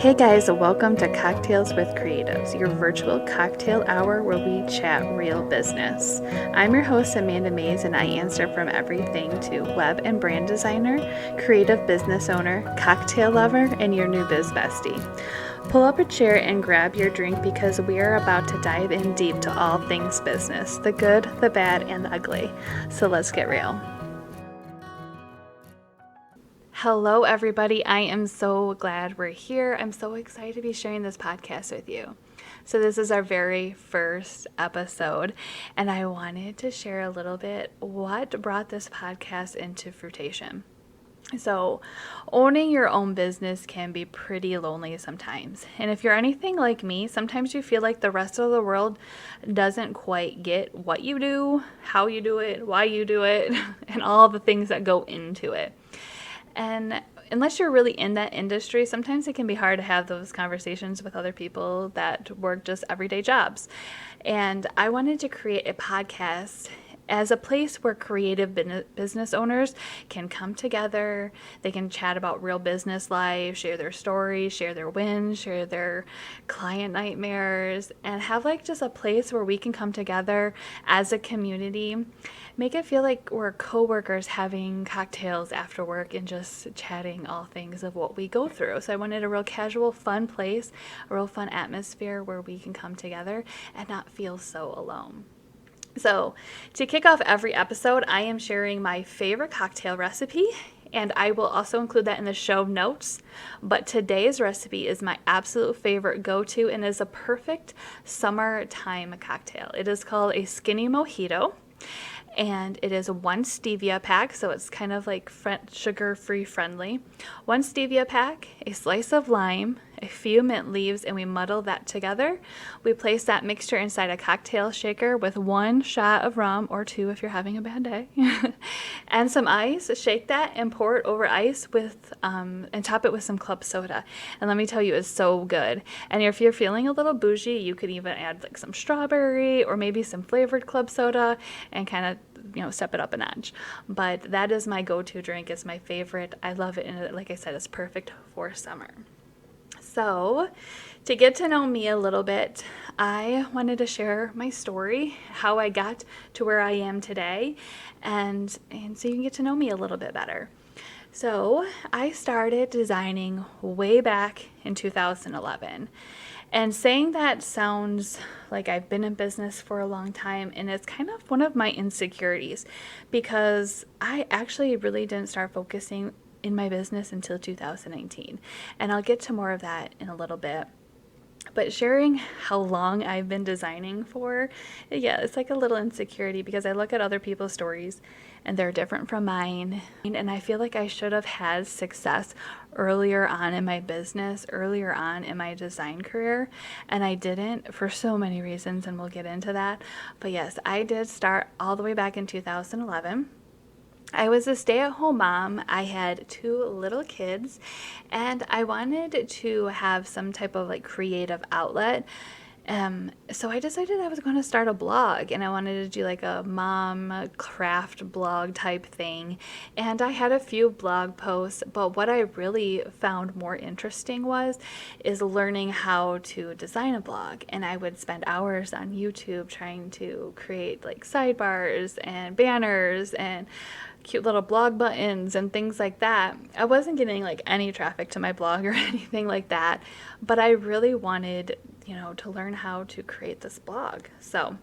Hey guys, welcome to Cocktails with Creatives, your virtual cocktail hour where we chat real business. I'm your host, Amanda Mays, and I answer from everything to web and brand designer, creative business owner, cocktail lover, and your new biz bestie. Pull up a chair and grab your drink because we are about to dive in deep to all things business, the good, the bad, and the ugly. So let's get real. Hello, everybody. I am so glad we're here. I'm so excited to be sharing this podcast with you. So this is our very first episode, and I wanted to share a little bit what brought this podcast into fruition. So, owning your own business can be pretty lonely sometimes. And if you're anything like me, sometimes you feel like the rest of the world doesn't quite get what you do, how you do it, why you do it, and all the things that go into it. And unless you're really in that industry, sometimes it can be hard to have those conversations with other people that work just everyday jobs. And I wanted to create a podcast as a place where creative business owners can come together. They can chat about real business life, share their stories, share their wins, share their client nightmares, and have like just a place where we can come together as a community, make it feel like we're co-workers having cocktails after work and just chatting all things of what we go through. So I wanted a real casual, fun place, a real fun atmosphere where we can come together and not feel so alone. So, to kick off every episode, I am sharing my favorite cocktail recipe, and I will also include that in the show notes. But today's recipe is my absolute favorite go-to and is a perfect summertime cocktail. It is called a skinny mojito, and it is 1 stevia pack, so it's kind of like sugar-free friendly. 1 stevia pack, a slice of lime, a few mint leaves, and we muddle that together. We place that mixture inside a cocktail shaker with 1 shot of rum, or 2 if you're having a bad day, and some ice. Shake that and pour it over ice with, and top it with some club soda. And let me tell you, it's so good. And if you're feeling a little bougie, you could even add like some strawberry or maybe some flavored club soda and kind of step it up a notch. But that is my go-to drink. It's my favorite. I love it, and like I said, it's perfect for summer. So, to get to know me a little bit, I wanted to share my story, how I got to where I am today, and so you can get to know me a little bit better. So, I started designing way back in 2011. And saying that sounds like I've been in business for a long time, and it's kind of one of my insecurities because I actually really didn't start focusing in my business until 2019. And I'll get to more of that in a little bit. But sharing how long I've been designing for, yeah, it's like a little insecurity because I look at other people's stories and they're different from mine. And I feel like I should have had success earlier on in my business, earlier on in my design career. And I didn't for so many reasons, and we'll get into that. But yes, I did start all the way back in 2011. I was a stay-at-home mom. I had 2 little kids, and I wanted to have some type of like creative outlet. So I decided I was going to start a blog, and I wanted to do like a mom craft blog type thing. And I had a few blog posts, but what I really found more interesting is learning how to design a blog. And I would spend hours on YouTube trying to create like sidebars and banners and cute little blog buttons and things like that. I wasn't getting like any traffic to my blog or anything like that, but I really wanted, to learn how to create this blog. So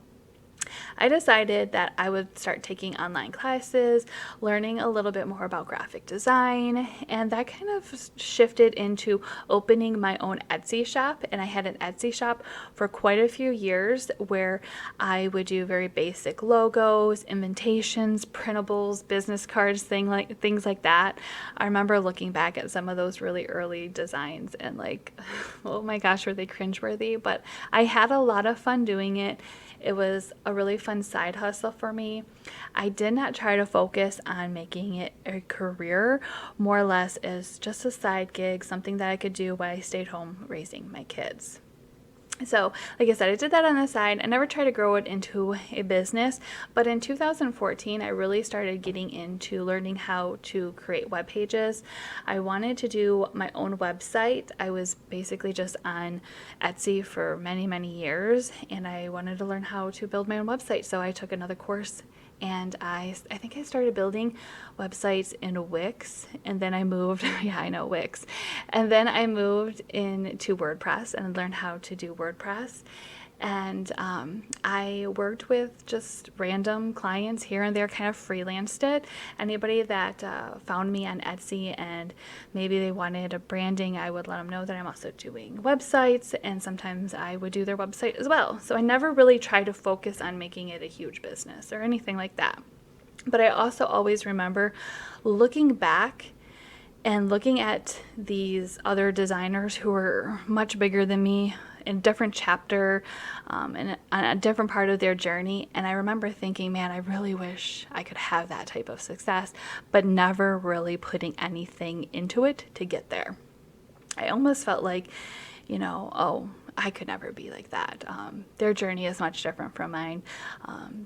I decided that I would start taking online classes, learning a little bit more about graphic design, and that kind of shifted into opening my own Etsy shop. And I had an Etsy shop for quite a few years where I would do very basic logos, invitations, printables, business cards, things like that. I remember looking back at some of those really early designs and like, oh my gosh, were they cringeworthy? But I had a lot of fun doing it. It was a really fun side hustle for me. I did not try to focus on making it a career, more or less as just a side gig, something that I could do while I stayed home raising my kids. So, like I said, I did that on the side. I never tried to grow it into a business, but in 2014, I really started getting into learning how to create web pages. I wanted to do my own website. I was basically just on Etsy for many, many years, and I wanted to learn how to build my own website. So I took another course, and I think I started building websites in Wix, and then I moved, yeah, I know Wix, and then I moved into WordPress and learned how to do WordPress. And I worked with just random clients here and there, kind of freelanced it. Anybody that found me on Etsy and maybe they wanted a branding, I would let them know that I'm also doing websites, and sometimes I would do their website as well. So I never really tried to focus on making it a huge business or anything like that. But I also always remember looking back and looking at these other designers who were much bigger than me in a different chapter and on a different part of their journey. And I remember thinking, man, I really wish I could have that type of success, but never really putting anything into it to get there. I almost felt like, oh, I could never be like that. Their journey is much different from mine.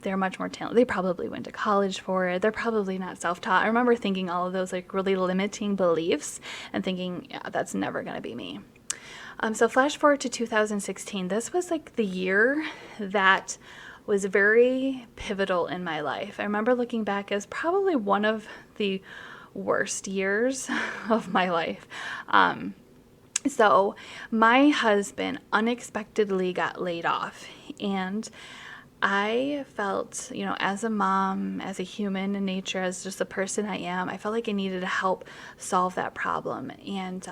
They're much more talented. They probably went to college for it. They're probably not self-taught. I remember thinking all of those like really limiting beliefs and thinking, yeah, that's never going to be me. So flash forward to 2016. This was like the year that was very pivotal in my life. I remember looking back as probably one of the worst years of my life. So my husband unexpectedly got laid off, and I felt, as a mom, as a human in nature, as just the person I am, I felt like I needed to help solve that problem. And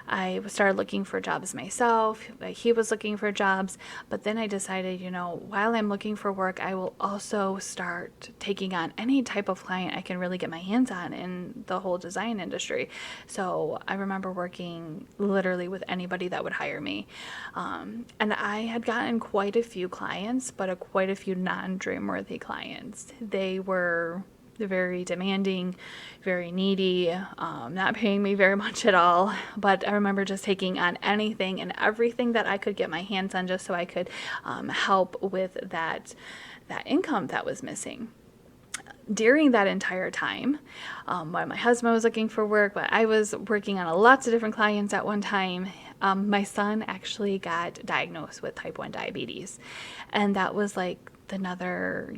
I started looking for jobs myself. He was looking for jobs. But then I decided, while I'm looking for work, I will also start taking on any type of client I can really get my hands on in the whole design industry. So I remember working literally with anybody that would hire me. And I had gotten quite a few clients, but quite a few non-dream-worthy clients. They were very demanding, very needy, not paying me very much at all. But I remember just taking on anything and everything that I could get my hands on just so I could help with that income that was missing. During that entire time, while my husband was looking for work, but I was working on lots of different clients at one time, my son actually got diagnosed with type 1 diabetes. And that was like another,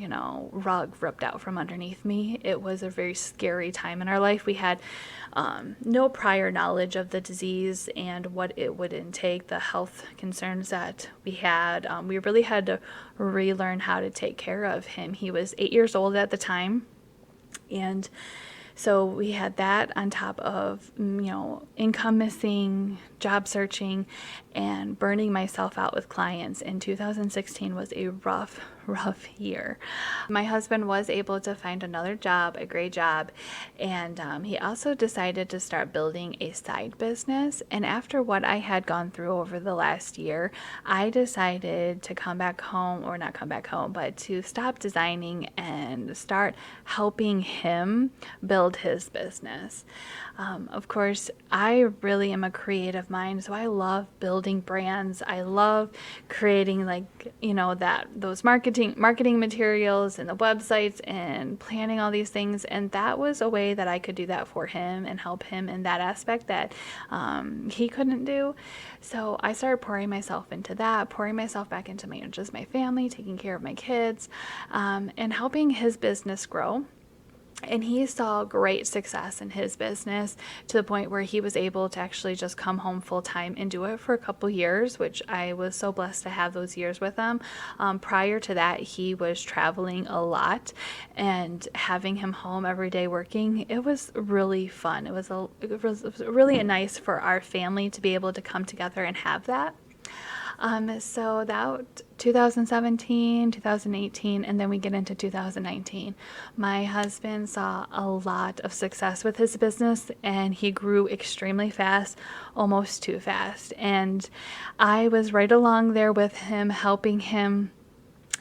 rug ripped out from underneath me. It was a very scary time in our life. We had no prior knowledge of the disease and what it would intake, the health concerns that we had. We really had to relearn how to take care of him. He was 8 years old at the time, and so we had that on top of, income missing, job searching, and burning myself out with clients. And 2016 was a rough year. My husband was able to find another job, a great job, and he also decided to start building a side business. And after what I had gone through over the last year, I decided to come back home, or not come back home, but to stop designing and start helping him build his business. Of course, I really am a creative mind, so I love building brands. I love creating those marketing materials and the websites and planning all these things. And that was a way that I could do that for him and help him in that aspect that he couldn't do. So I started pouring myself into that, pouring myself back into my family, taking care of my kids, and helping his business grow. And he saw great success in his business to the point where he was able to actually just come home full time and do it for a couple years, which I was so blessed to have those years with him. Prior to that, he was traveling a lot, and having him home every day working, it was really fun. It was really nice for our family to be able to come together and have that. So that 2017, 2018, and then we get into 2019. My husband saw a lot of success with his business, and he grew extremely fast, almost too fast. And I was right along there with him, helping him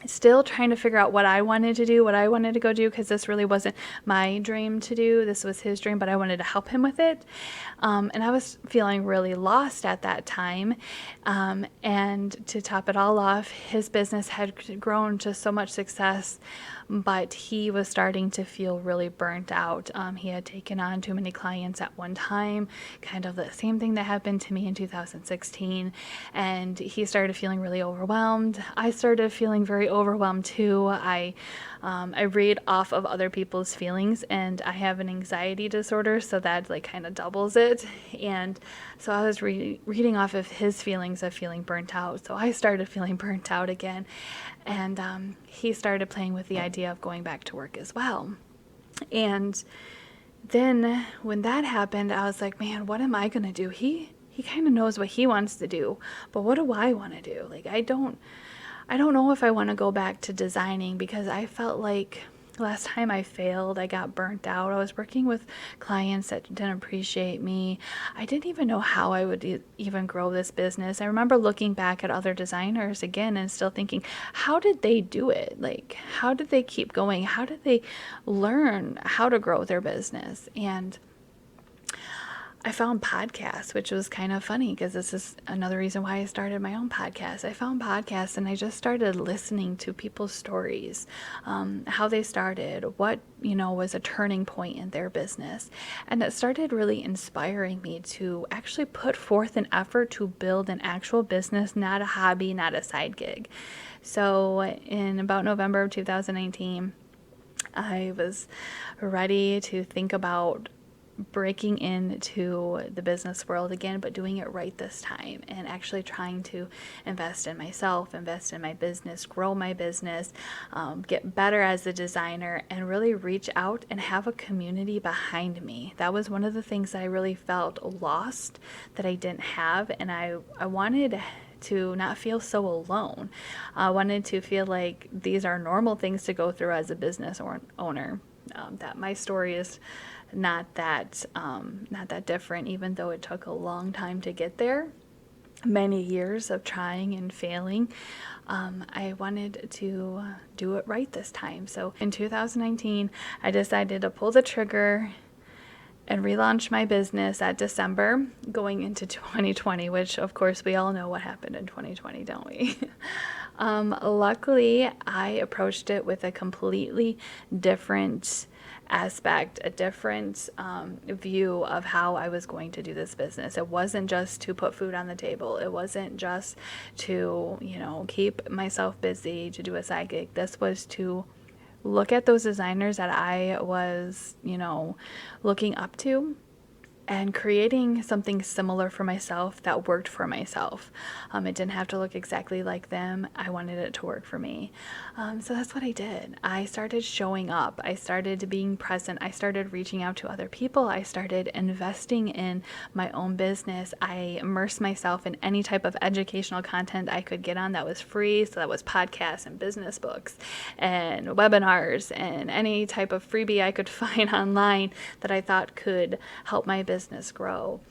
still trying to figure out what I wanted to do, what I wanted to go do, because this really wasn't my dream to do. This was his dream, but I wanted to help him with it. And I was feeling really lost at that time. And to top it all off, his business had grown to so much success, but he was starting to feel really burnt out. He had taken on too many clients at one time, kind of the same thing that happened to me in 2016. And he started feeling really overwhelmed. I started feeling very overwhelmed too. I read off of other people's feelings, and I have an anxiety disorder, so that like kind of doubles it. And so I was reading off of his feelings of feeling burnt out. So I started feeling burnt out again. And he started playing with the idea of going back to work as well. And then when that happened, I was like, man, what am I going to do? He kind of knows what he wants to do, but what do I want to do? Like, I don't know if I want to go back to designing, because I felt like last time I failed, I got burnt out. I was working with clients that didn't appreciate me. I didn't even know how I would even grow this business. I remember looking back at other designers again and still thinking, how did they do it? Like, how did they keep going? How did they learn how to grow their business? And I found podcasts, which was kind of funny because this is another reason why I started my own podcast. I found podcasts and I just started listening to people's stories, how they started, what, was a turning point in their business. And it started really inspiring me to actually put forth an effort to build an actual business, not a hobby, not a side gig. So in about November of 2019, I was ready to think about breaking into the business world again, but doing it right this time, and actually trying to invest in myself, invest in my business, grow my business, get better as a designer, and really reach out and have a community behind me. That was one of the things that I really felt lost that I didn't have, and I wanted to not feel so alone. I wanted to feel like these are normal things to go through as a business owner. That my story is not that different, even though it took a long time to get there, many years of trying and failing. I wanted to do it right this time. So in 2019, I decided to pull the trigger and relaunch my business at December going into 2020, which of course we all know what happened in 2020, don't we? Luckily, I approached it with a completely different aspect, a different view of how I was going to do this business. It wasn't just to put food on the table. It wasn't just to, keep myself busy, to do a side gig. This was to look at those designers that I was, looking up to, and creating something similar for myself that worked for myself. It didn't have to look exactly like them. I wanted it to work for me. So that's what I did. I started showing up. I started being present. I started reaching out to other people. I started investing in my own business. I immersed myself in any type of educational content I could get on that was free. So that was podcasts and business books and webinars and any type of freebie I could find online that I thought could help my business grow.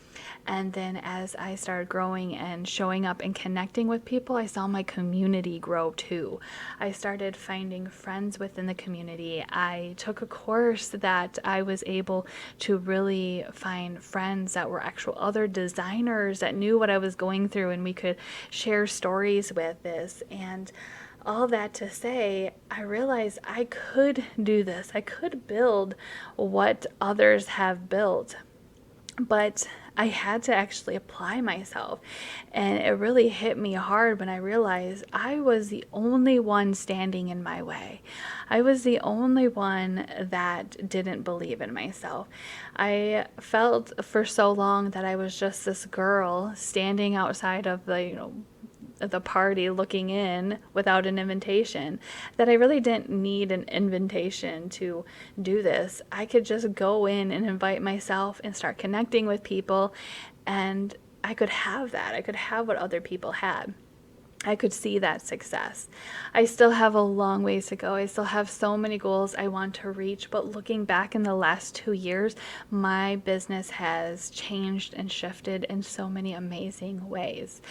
And then as I started growing and showing up and connecting with people, I saw my community grow too. I started finding friends within the community. I took a course that I was able to really find friends that were actual other designers that knew what I was going through, and we could share stories with this. And all that to say, I realized I could do this. I could build what others have built. But I had to actually apply myself. And it really hit me hard when I realized I was the only one standing in my way. I was the only one that didn't believe in myself. I felt for so long that I was just this girl standing outside of the party looking in without an invitation, that I really didn't need an invitation to do this. I could just go in and invite myself and start connecting with people, and I could have that. I could have what other people had. I could see that success. I still have a long ways to go. I still have so many goals I want to reach, but looking back in the last 2 years, my business has changed and shifted in so many amazing ways.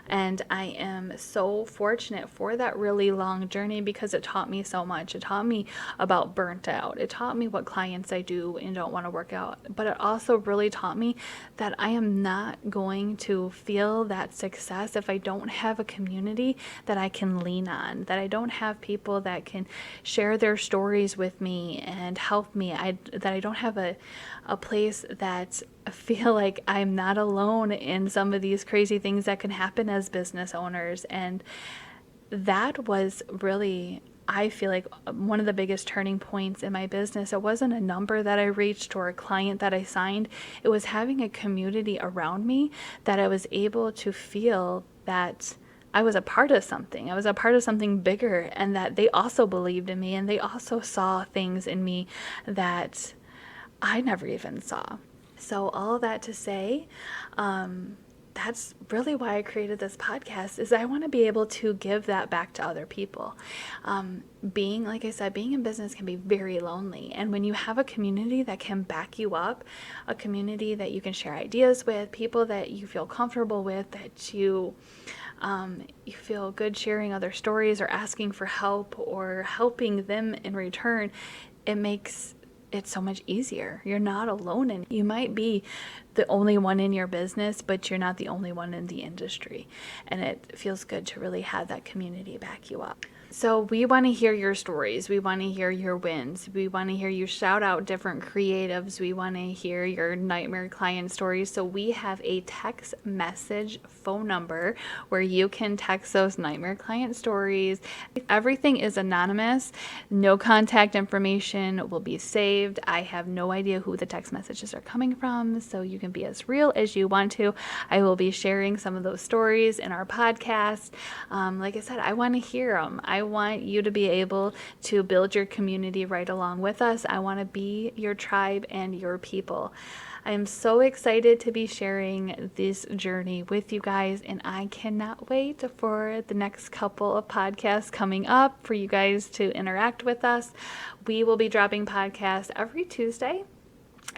And I am so fortunate for that really long journey because it taught me so much. It taught me about burnt out. It taught me what clients I do and don't want to work out. But it also really taught me that I am not going to feel that success if I don't have a community that I can lean on, that I don't have people that can share their stories with me and help me, that I don't have a place that I feel like I'm not alone in some of these crazy things that can happen as business owners. And that was really, I feel like, one of the biggest turning points in my business. It wasn't a number that I reached or a client that I signed. It was having a community around me that I was able to feel that I was a part of something. I was a part of something bigger, and that they also believed in me, and they also saw things in me that I never even saw. So all that to say, that's really why I created this podcast, is I want to be able to give that back to other people. Like I said, being in business can be very lonely. And when you have a community that can back you up, a community that you can share ideas with, people that you feel comfortable with, that you feel good sharing other stories or asking for help or helping them in return, it makes it so much easier. You're not alone, and you might be the only one in your business, but you're not the only one in the industry. And it feels good to really have that community back you up. So we want to hear your stories. We want to hear your wins. We want to hear you shout out different creatives. We want to hear your nightmare client stories. So we have a text message phone number where you can text those nightmare client stories. Everything is anonymous. No contact information will be saved. I have no idea who the text messages are coming from, so you can be as real as you want to. I will be sharing some of those stories in our podcast. Like I said, I want to hear them. I want you to be able to build your community right along with us. I want to be your tribe and your people. I am so excited to be sharing this journey with you guys, and I cannot wait for the next couple of podcasts coming up for you guys to interact with us. We will be dropping podcasts every Tuesday.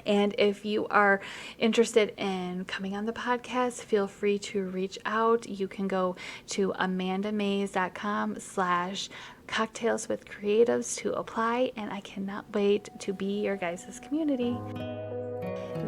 And if you are interested in coming on the podcast, feel free to reach out. You can go to amandamays.com/cocktails with creatives to apply. And I cannot wait to be your guys' community.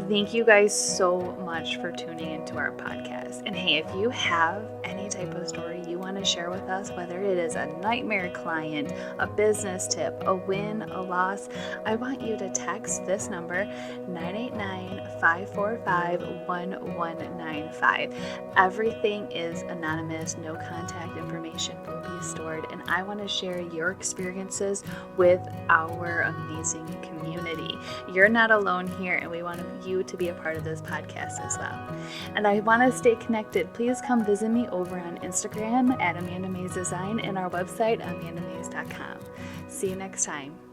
Thank you guys so much for tuning into our podcast. And hey, if you have any type of story you want to share with us, whether it is a nightmare client, a business tip, a win, a loss, I want you to text this number, 989-545-1195. Everything is anonymous. No contact information will be stored. And I want to share your experiences with our amazing community. You're not alone here, and we want you to be a part of this podcast as well. And I want to stay connected. Please come visit me over on Instagram at Amanda Mays Design and our website, amandamays.com. See you next time.